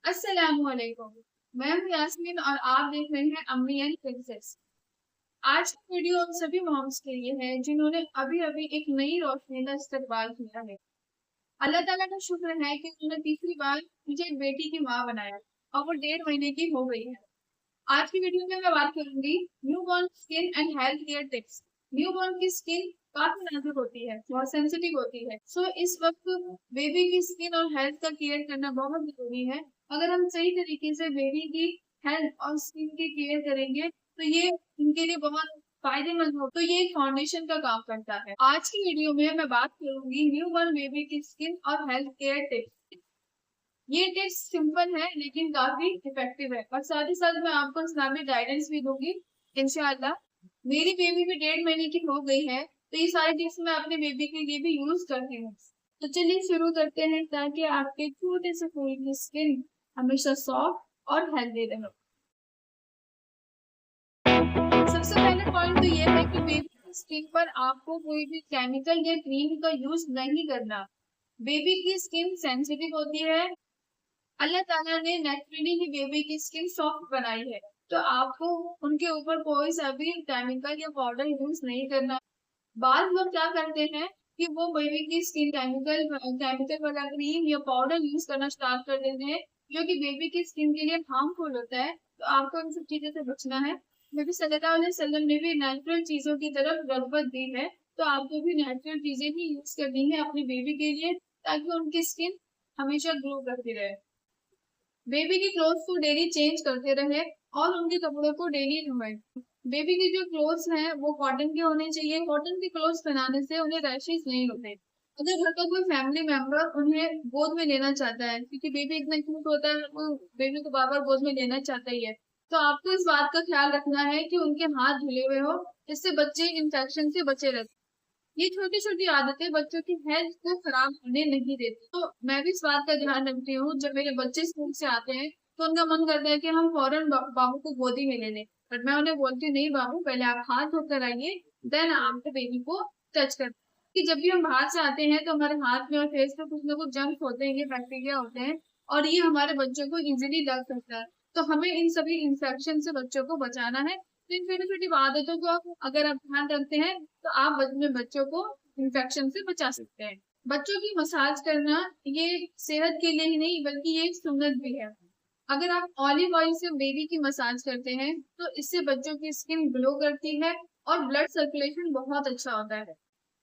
अस्सलामुअलैकुम। मैं हूँ यास्मीन और आप देख रहे हैं अम्मी एंड प्रिंसेस। आज की वीडियो उन सभी मॉम्स के लिए है जिन्होंने अभी अभी एक नई रोशनी का इस्तकबाल किया है। अल्लाह ताला का शुक्र है कि उन्होंने तीसरी बार मुझे एक बेटी की माँ बनाया और वो 1.5 महीने की हो गई है। आज की वीडियो में मैं बात करूंगी newborn skin and health care tips. Newborn की स्किन काफी नाजुक होती है, बहुत सेंसिटिव होती है। सो इस वक्त बेबी की स्किन और हेल्थ का केयर करना बहुत जरूरी है। अगर हम सही तरीके से बेबी की हेल्थ और स्किन की केयर करेंगे तो ये उनके लिए बहुत फायदेमंद हो। तो ये एक फाउंडेशन का काम करता है। आज की वीडियो में मैं बात करूंगी न्यूबॉर्न बेबी की स्किन और हेल्थ केयर टिप्स। ये टिप्स सिंपल है लेकिन काफी इफेक्टिव है और साथ ही साथ मैं आपको इस्लामिक गाइडेंस भी दूंगी इंशाल्लाह। मेरी बेबी भी 1.5 महीने की हो गई है तो ये सारी टिप्स मैं अपने बेबी के लिए भी यूज करती हूँ। तो चलिए शुरू करते हैं ताकि आपके छोटे से फूल की स्किन हमेशा सॉफ्ट और हेल्दी रहे। सबसे पहले पॉइंट तो ये है कि बेबी की स्किन पर आपको कोई भी केमिकल या क्रीम का यूज नहीं करना। बेबी की स्किन सेंसिटिव होती है। अल्लाह ताला ने नेचुरली ही बेबी की स्किन सॉफ्ट बनाई है, तो आपको उनके ऊपर कोई सा भी केमिकल या पाउडर यूज नहीं करना। बाद लोग क्या करते हैं कि वो बेबी की स्किन केमिकल वाला क्रीम या पाउडर यूज करना स्टार्ट कर देते हैं जो कि बेबी की स्किन के लिए हार्मफुल होता है। तो आपको इन सब चीजों से बचना है। नबी सल्लल्लाहु अलैहि वसल्लम ने भी नेचुरल चीजों की तरफ रगबत दी है, तो आपको भी नेचुरल चीजें ही यूज करनी है अपनी बेबी के लिए ताकि उनकी स्किन हमेशा ग्लो करती रहे। बेबी की क्लोथ्स को डेली चेंज करते रहे और उनके कपड़ों को डेली धोएं। बेबी की जो क्लोथ्स हैं वो कॉटन के होने चाहिए। कॉटन के क्लोथ्स पहनाने से उन्हें रैशेस नहीं होते। अगर घर का कोई फैमिली मेंबर उन्हें गोद में लेना चाहता है, क्योंकि बेबी इतना क्यूट होता है, वो बेबी को बार बार गोद में लेना चाहता ही है, तो आपको इस बात का ख्याल रखना है कि उनके हाथ धुले हुए हो। इससे बच्चे इन्फेक्शन से बचे रहते। ये छोटी छोटी आदतें बच्चों की हेल्थ को खराब होने नहीं देती। तो मैं भी इस बात का ध्यान रखती हूँ, जब मेरे बच्चे स्कूल से आते हैं तो उनका मन करता है कि हम फौरन बाबू को गोदी में ले लें। बट मैं उन्हें बोलती हूँ, नहीं बाबू, पहले आप हाथ धोकर आइए, देन आप बेबी को टच कर। कि जब भी हम बाहर से आते हैं तो हमारे हाथ में और फेस पे कुछ ना कुछ जर्म्स होते हैं, ये बैक्टीरिया होते हैं और ये हमारे बच्चों को इजीली लग सकता है। तो हमें इन सभी इंफेक्शन से बच्चों को बचाना है। तो इन छोटी छोटी आदतों को अगर आप ध्यान रखते हैं तो आप अपने बच्चों को इन्फेक्शन से बचा सकते हैं। बच्चों की मसाज करना ये सेहत के लिए ही नहीं बल्कि ये एक सुन्नत भी है। अगर आप ऑलिव ऑयल से बेबी की मसाज करते हैं तो इससे बच्चों की स्किन ग्लो करती है और ब्लड सर्कुलेशन बहुत अच्छा होता है।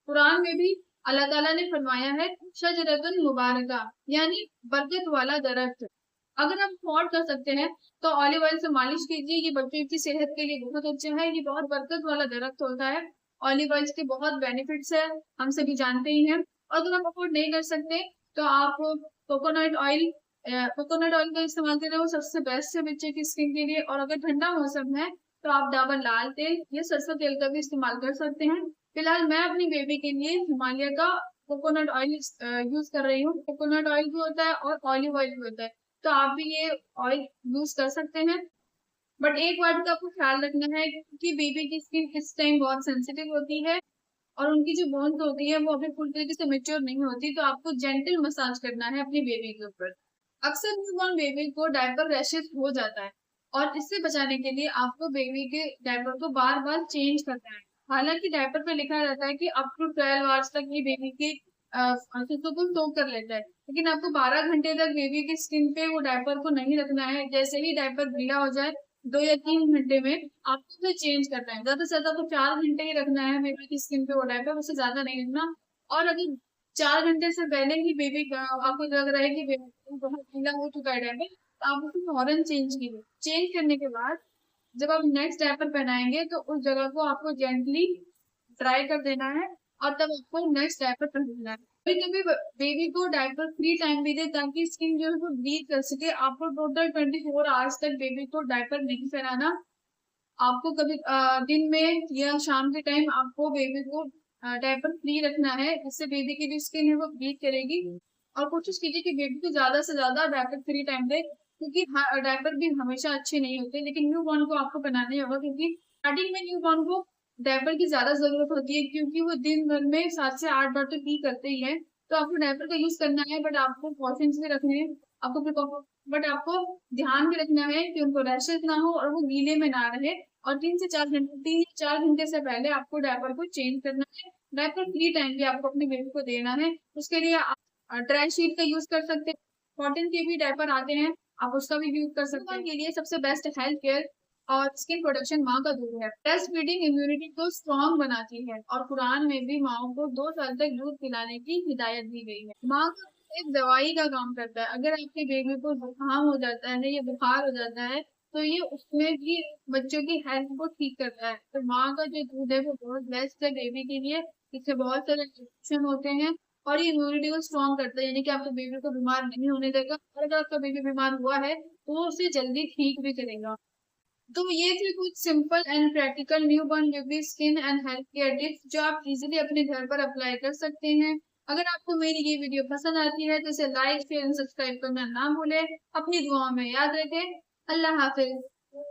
कुरान में भी अल्लाह ताला ने फरमाया है, शजरतुल मुबारका, यानी बरकत वाला दरख्त। अगर आप अफोर्ड कर सकते हैं तो ऑलिव ऑयल से मालिश कीजिए। ये बच्चों की सेहत के लिए बहुत अच्छा है। ये बहुत बरकत वाला दरख्त होता है। ऑलिव ऑयल के बहुत बेनिफिट्स है, हम सभी जानते ही हैं। और अगर आप अफोर्ड नहीं कर सकते तो आप कोकोनट ऑयल कोकोनट ऑयल का इस्तेमाल करें, वो सबसे बेस्ट है बच्चे की स्किन के लिए। और अगर ठंडा मौसम है तो आप डाबर लाल तेल या सरसों तेल का भी इस्तेमाल कर सकते हैं। फिलहाल मैं अपनी बेबी के लिए हिमालय का कोकोनट ऑयल यूज कर रही हूँ। कोकोनट ऑयल भी होता है और ऑलिव ऑयल भी होता है, तो आप भी ये ऑयल यूज कर सकते हैं। बट एक बात का आपको ख्याल रखना है कि बेबी की स्किन इस टाइम बहुत सेंसिटिव होती है और उनकी जो बोन्स होती है वो अभी पूरी तरीके से मेच्योर नहीं होती, तो आपको जेंटल मसाज करना है अपनी बेबी के ऊपर। अक्सर न्यूबॉर्न बेबी को डायपर रैशेस हो जाता है और इससे बचाने के लिए आपको बेबी के डायपर को बार बार चेंज करना है। हालांकि डायपर पे लिखा रहता है कि अप टू 12 आवर्स तक ये बेबी के सुसु को सोख कर लेता है, लेकिन आपको 12 घंटे तक बेबी की स्किन पे वो डायपर को नहीं रखना है। जैसे ही डायपर गीला हो जाए 2 या 3 घंटे में आपको फिर चेंज करना है। ज्यादा से ज्यादा तो 4 घंटे ही रखना है बेबी की स्किन पे वो डायपर, उससे ज्यादा नहीं रखना। और अगर 4 घंटे से पहले ही बेबी आपको लग रहा है कि बेबी बहुत गीला हो चुका है डायपर, तो आप उसको फौरन चेंज कीजिए। चेंज करने के बाद जब आप नेक्स्ट डायपर पहनाएंगे तो उस जगह को आपको जेंटली ड्राई कर देना है और तब आपको नेक्स्ट डायपर पहनना है। कभी कभी बेबी को डायपर फ्री टाइम भी दे ताकि स्किन जो है वो ब्रीथ कर सके। आपको टोटल 24 आवर्स तक बेबी को डायपर नहीं पहनाना। आपको कभी दिन में या शाम के टाइम आपको बेबी को डायपर फ्री रखना है, इससे बेबी की जो स्किन है वो ब्रीथ करेगी। और कोशिश कीजिए कि बेबी को ज्यादा से ज्यादा डायपर फ्री टाइम दे, क्योंकि डायपर भी हमेशा अच्छे नहीं होते, लेकिन न्यू बॉर्न को आपको बनाना ही होगा क्योंकि स्टार्टिंग में न्यू बॉर्न को डायपर की ज्यादा जरूरत होती है, क्योंकि वो दिन भर में 7 से 8 बार तो पी करते ही है। तो आपको डायपर का यूज करना है, बट आपको कॉशन से रखने हैं। आपको बट आपको ध्यान भी रखना है कि उनको रैशेस ना हो और वो गीले में ना रहे। और 3 से 4 घंटे से पहले आपको डायपर को चेंज करना है। डायपर फ्री टाइम भी आपको अपने बेबी को देना है। उसके लिए आप ड्राई शीट का यूज कर सकते हैं, कॉटन के भी डायपर आते हैं, आप उसका भी यूज कर सकते हैं। के लिए सबसे बेस्ट हेल्थ केयर और स्किन प्रोटेक्शन माँ का दूध है। ब्रेस्ट फीडिंग इम्यूनिटी को स्ट्रॉन्ग बनाती है और कुरान में भी माओ को 2 साल तक दूध पिलाने की हिदायत दी गई है। माँ का एक दवाई का काम करता है। अगर आपके बेबी को जुकाम हो जाता है या बुखार हो जाता है तो ये उसमें भी बच्चों की हेल्थ को ठीक करता है। तो माँ का जो दूध है वो बहुत बेस्ट है बेबी के लिए। इससे बहुत सारे इन्फेक्शन होते हैं और ये इम्यूनिटी को स्ट्रॉन्ग करता है, यानी कि आपके बेबी को बीमार नहीं होने देगा। और अगर आपका बेबी बीमार हुआ है तो वो उसे जल्दी ठीक भी करेगा। तो ये थे कुछ simple and practical newborn baby skin and health care tips जो आप इजीली अपने घर पर अप्लाई कर सकते हैं। अगर आपको मेरी ये वीडियो पसंद आती है तो इसे लाइक शेयर एंड सब्सक्राइब करना ना भूलें। अपनी दुआओं में याद रखें। अल्लाह हाफिज।